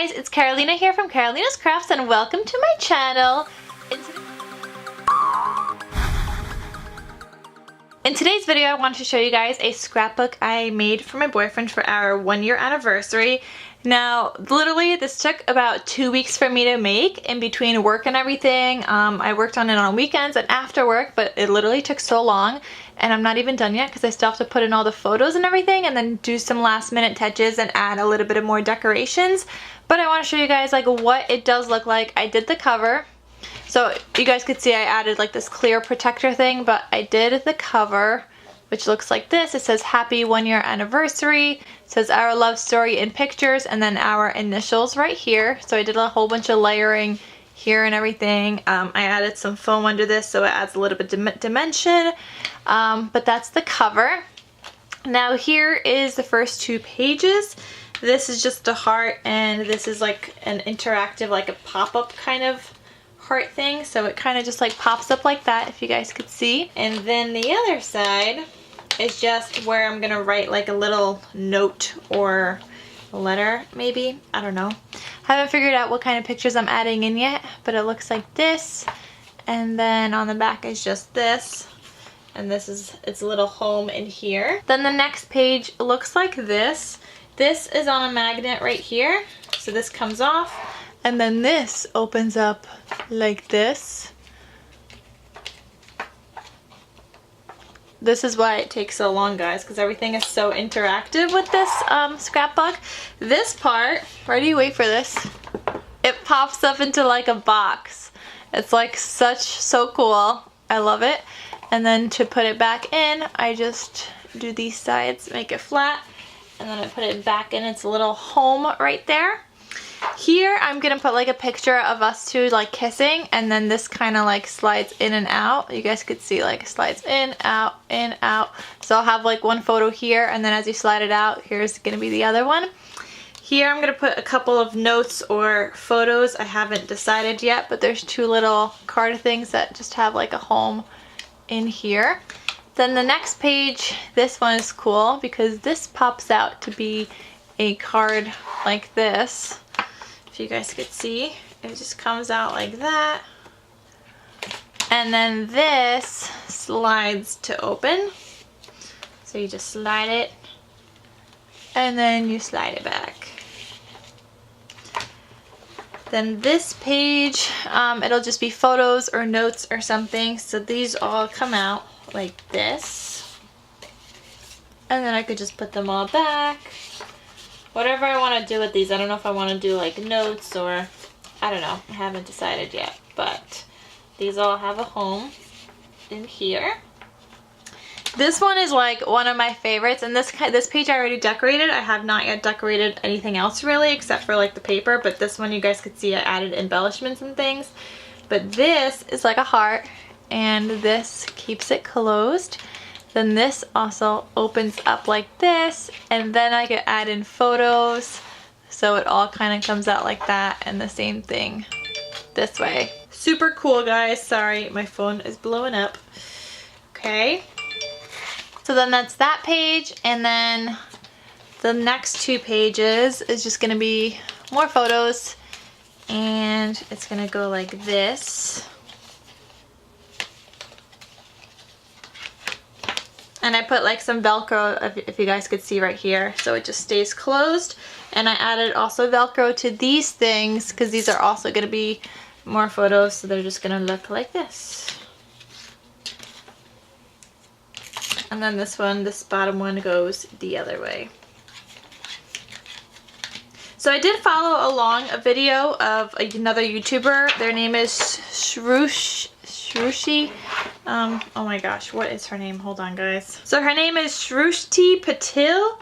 guys, it's Carolina here from KarolinasKrafts and welcome to my channel. In today's video I want to show you guys a scrapbook I made for my boyfriend for our 1-year anniversary. Now literally this took about 2 weeks for me to make in between work and everything. I worked on it on weekends and after work, but it literally took so long and I'm not even done yet because I still have to put in all the photos and everything and then do some last minute touches and add a little bit of more decorations. But I want to show you guys like what it does look like. I did the cover. So you guys could see I added like this clear protector thing, but I did the cover, which looks like this. It says happy 1-year anniversary. It says our love story in pictures and then our initials right here. So I did a whole bunch of layering here and everything. I added some foam under this so it adds a little bit of dimension. But that's the cover. Now here is the first 2 pages. This is just a heart and this is like an interactive, like a pop-up kind of heart thing, so it kind of just like pops up like that, if you guys could see. And then the other side is just where I'm gonna write like a little note or a letter, maybe, I don't know. Haven't figured out what kind of pictures I'm adding in yet, but it looks like this. And then on the back is just this, and this is its little home in here. Then the next page looks like this. This is on a magnet right here, so this comes off. And then this opens up like this. This is why it takes so long, guys, because everything is so interactive with this scrapbook. This part, ready? Wait for this. It pops up into like a box. It's like so cool. I love it. And then to put it back in, I just do these sides, make it flat, and then I put it back in its little home right there. Here I'm gonna put like a picture of us two like kissing, and then this kind of like slides in and out. You guys could see like slides in, out, in, out. So I'll have like one photo here, and then as you slide it out, here's gonna be the other one. Here I'm gonna put a couple of notes or photos. I haven't decided yet, but there's 2 little card things that just have like a home in here. Then the next page, this one is cool because this pops out to be a card like this. If you guys could see, it just comes out like that. And then this slides to open. So you just slide it and then you slide it back. Then this page, it'll just be photos or notes or something. So these all come out like this. And then I could just put them all back. Whatever I want to do with these. I don't know if I want to do like notes or I don't know. I haven't decided yet. But these all have a home in here. This one is like one of my favorites, and this page I already decorated. I have not yet decorated anything else really except for like the paper, but this one you guys could see I added embellishments and things. But this is like a heart and this keeps it closed. Then this also opens up like this, and then I could add in photos, so it all kind of comes out like that, and the same thing this way. Super cool, guys. Sorry, my phone is blowing up. Okay. So then that's that page, and then the next 2 pages is just gonna be more photos, and it's gonna go like this. And I put like some Velcro, if you guys could see right here, so it just stays closed. And I added also Velcro to these things because these are also going to be more photos, so they're just going to look like this. And then this one, this bottom one goes the other way. So I did follow along a video of another YouTuber. Their name is Shrushi. Oh my gosh, what is her name? Hold on, guys. So her name is Shrushti Patil.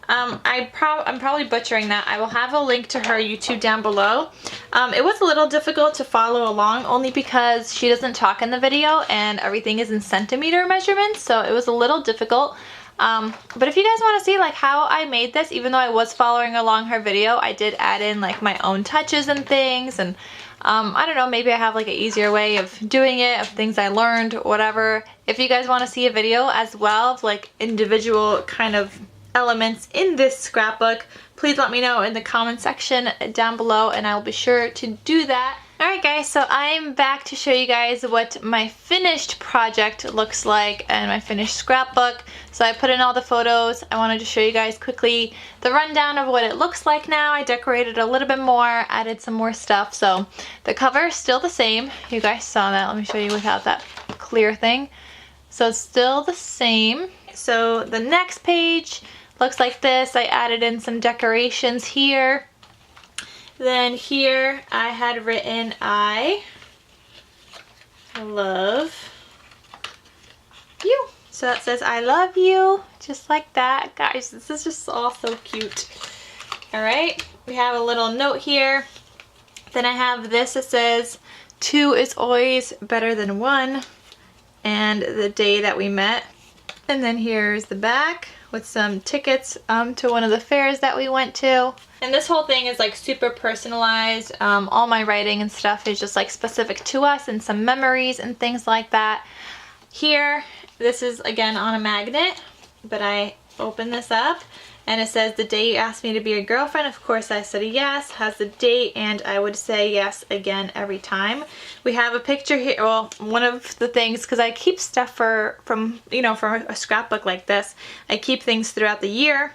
I'm probably butchering that. I will have a link to her YouTube down below. It was a little difficult to follow along only because she doesn't talk in the video and everything is in centimeter measurements, so it was a little difficult. But if you guys want to see like how I made this, even though I was following along her video, I did add in like my own touches and things, and I don't know, maybe I have like an easier way of doing it, of things I learned, whatever. If you guys want to see a video as well of like individual kind of elements in this scrapbook, please let me know in the comment section down below and I'll be sure to do that. Alright guys, so I'm back to show you guys what my finished project looks like and my finished scrapbook. So I put in all the photos. I wanted to show you guys quickly the rundown of what it looks like now. I decorated a little bit more, added some more stuff. So the cover is still the same. You guys saw that. Let me show you without that clear thing. So it's still the same. So the next page looks like this. I added in some decorations here. Then here I had written I love you. So that says I love you, just like that. Guys, this is just all so cute. Alright, we have a little note here. Then I have this that says 2 is always better than 1 and the day that we met. And then here's the back with some tickets to one of the fairs that we went to. And this whole thing is like super personalized. All my writing and stuff is just like specific to us and some memories and things like that. Here, this is again on a magnet, but I open this up and it says the day you asked me to be your girlfriend. Of course I said yes, has the date, and I would say yes again every time. We have a picture here, well, one of the things, because I keep stuff from a scrapbook like this, I keep things throughout the year.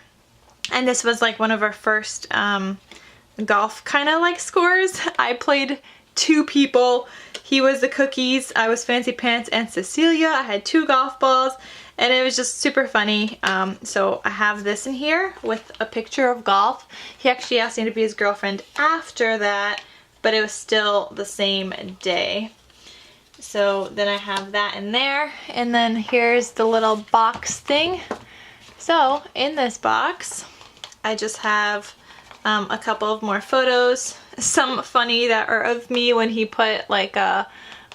And this was like one of our first golf kind of like scores. I played 2 people. He was the cookies, I was Fancy Pants and Cecilia. I had 2 golf balls and it was just super funny. So I have this in here with a picture of golf. He actually asked me to be his girlfriend after that, but it was still the same day. So then I have that in there, and then here's the little box thing. So in this box I just have a couple of more photos, some funny that are of me when he put like a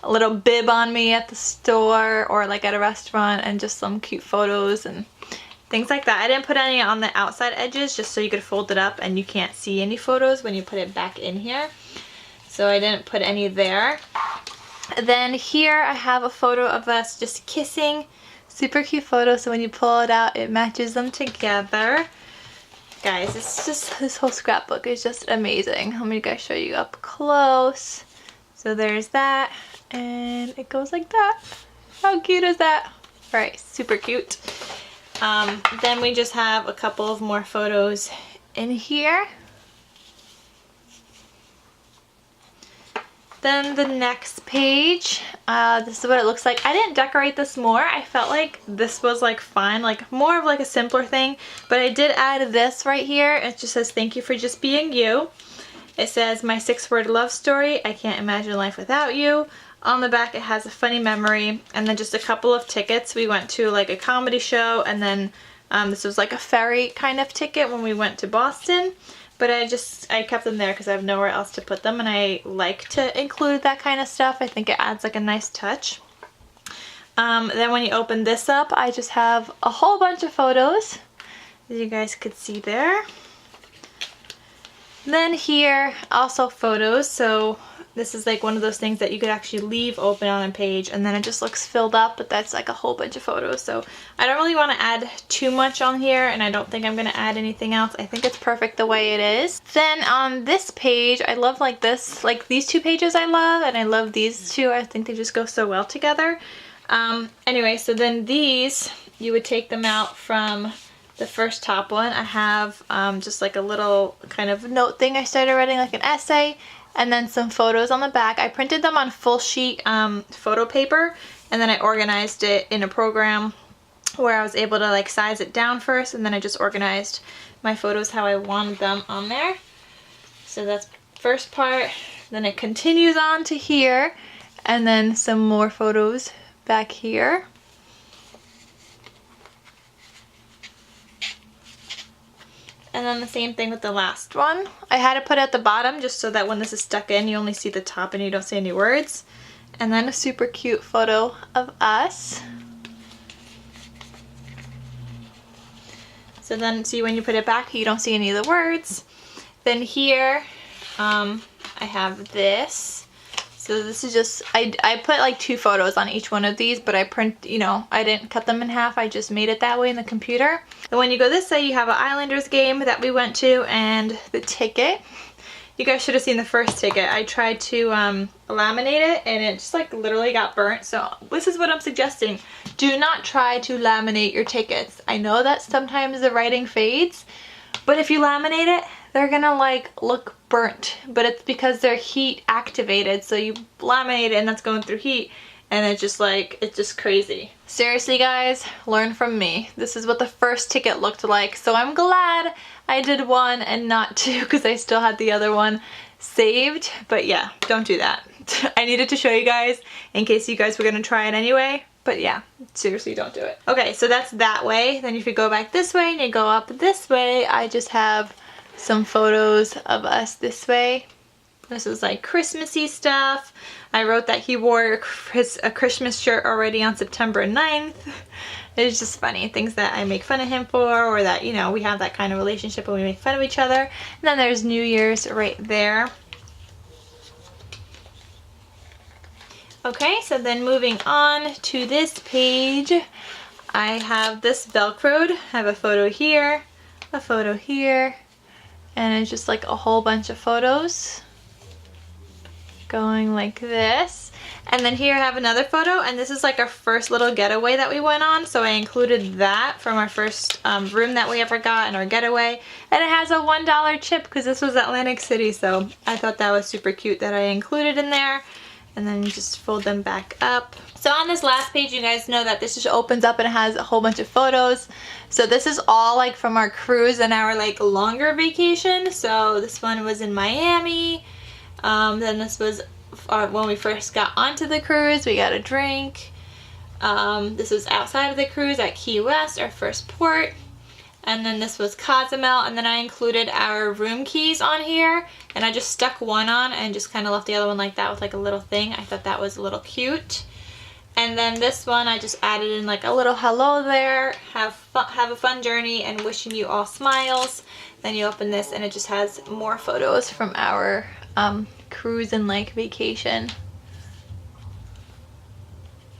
little bib on me at the store or like at a restaurant, and just some cute photos and things like that. I didn't put any on the outside edges just so you could fold it up and you can't see any photos when you put it back in here. So I didn't put any there. Then here I have a photo of us just kissing. Super cute photo, so when you pull it out it matches them together. Guys, it's just, this whole scrapbook is just amazing. Let me guys show you up close. So there's that, and it goes like that. How cute is that? Alright, super cute. Then we just have a couple of more photos in here. Then the next page, this is what it looks like. I didn't decorate this more. I felt like this was like fine, like more of like a simpler thing, but I did add this right here. It just says thank you for just being you. It says my 6-word love story, I can't imagine life without you. On the back it has a funny memory, and then just a couple of tickets. We went to like a comedy show, and then this was like a ferry kind of ticket when we went to Boston. But I kept them there because I have nowhere else to put them, and I like to include that kind of stuff. I think it adds like a nice touch. Then when you open this up, I just have a whole bunch of photos, as you guys could see there. Then here, also photos. So this is like one of those things that you could actually leave open on a page and then it just looks filled up, but that's like a whole bunch of photos. So I don't really want to add too much on here, and I don't think I'm going to add anything else. I think it's perfect the way it is. Then on this page, I love like this, like these 2 pages I love, and I love these 2. I think they just go so well together. Anyway, so then these, you would take them out from the first top one. I have just like a little kind of note thing I started writing, like an essay, and then some photos on the back. I printed them on full sheet photo paper, and then I organized it in a program where I was able to like size it down first, and then I just organized my photos how I wanted them on there. So that's the first part. Then it continues on to here, and then some more photos back here. And then the same thing with the last one. I had to put it at the bottom just so that when this is stuck in, you only see the top and you don't see any words. And then a super cute photo of us. So then, see, when you put it back, you don't see any of the words. Then here, I have this. So this is just, I put like 2 photos on each one of these, but I I didn't cut them in half. I just made it that way in the computer. And when you go this way, you have an Islanders game that we went to and the ticket. You guys should have seen the first ticket. I tried to laminate it and it just like literally got burnt. So this is what I'm suggesting. Do not try to laminate your tickets. I know that sometimes the writing fades, but if you laminate it, they're gonna like look burnt, but it's because they're heat activated. So you laminate it and that's going through heat and it's just crazy. Seriously guys, learn from me. This is what the first ticket looked like. So I'm glad I did 1 and not 2 because I still had the other one saved. But yeah, don't do that. I needed to show you guys in case you guys were gonna try it anyway. But yeah, seriously don't do it. Okay, so that's that way. Then if you go back this way and you go up this way, I just have some photos of us this way. This is like Christmassy stuff. I wrote that he wore a Christmas shirt already on September 9th. It's just funny, things that I make fun of him for, or that, you know, we have that kind of relationship and we make fun of each other. And then there's New Year's right there. Okay, so then moving on to this page, I have this Velcroed. I have a photo here, and it's just like a whole bunch of photos going like this. And then here I have another photo, and this is like our first little getaway that we went on, so I included that from our first room that we ever got in our getaway. And it has a $1 chip because this was Atlantic City, so I thought that was super cute that I included in there. And then you just fold them back up. So on this last page, you guys know that this just opens up and it has a whole bunch of photos. So this is all like from our cruise and our like longer vacation. So this one was in Miami. Then this was when we first got onto the cruise. We got a drink. This was outside of the cruise at Key West, our first port. And then this was Cozumel, and then I included our room keys on here, and I just stuck one on and just kind of left the other one like that with like a little thing. I thought that was a little cute. And then this one I just added in like a little hello there, have a fun journey, and wishing you all smiles. Then you open this and it just has more photos from our cruise and like vacation.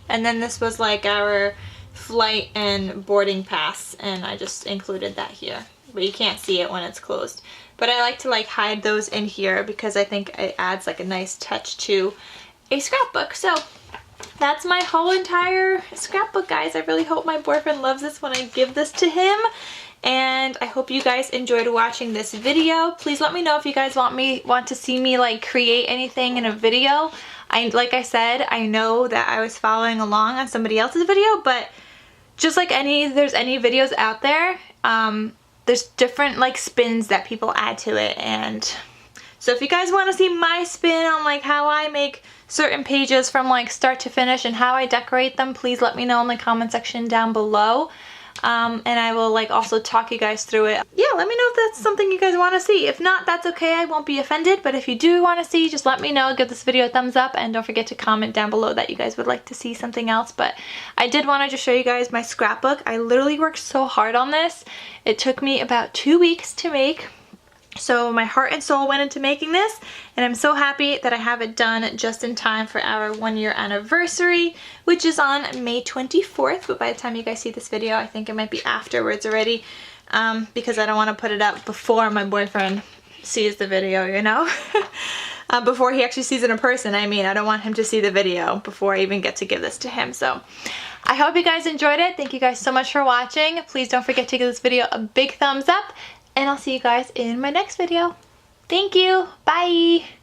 And then this was like our flight and boarding pass, and I just included that here, but you can't see it when it's closed. But I like to like hide those in here because I think it adds like a nice touch to a scrapbook. So that's my whole entire scrapbook, guys. I really hope my boyfriend loves this when I give this to him. And I hope you guys enjoyed watching this video. Please let me know if you guys want to see me like create anything in a video. Like I said, I know that I was following along on somebody else's video, but just like there's any videos out there, there's different like spins that people add to it. And so if you guys want to see my spin on like how I make certain pages from like start to finish and how I decorate them, please let me know in the comment section down below. And I will like also talk you guys through it. Yeah, let me know if that's something you guys want to see. If not, that's okay, I won't be offended. But if you do want to see, just let me know. Give this video a thumbs up, and don't forget to comment down below that you guys would like to see something else. But I did want to just show you guys my scrapbook. I literally worked so hard on this. It took me about 2 weeks to make. So my heart and soul went into making this, and I'm so happy that I have it done just in time for our 1-year anniversary, which is on May 24th, but by the time you guys see this video, I think it might be afterwards already, because I don't want to put it up before my boyfriend sees the video, you know? Before he actually sees it in person, I mean. I don't want him to see the video before I even get to give this to him. So I hope you guys enjoyed it. Thank you guys so much for watching. Please don't forget to give this video a big thumbs up, and I'll see you guys in my next video. Thank you. Bye.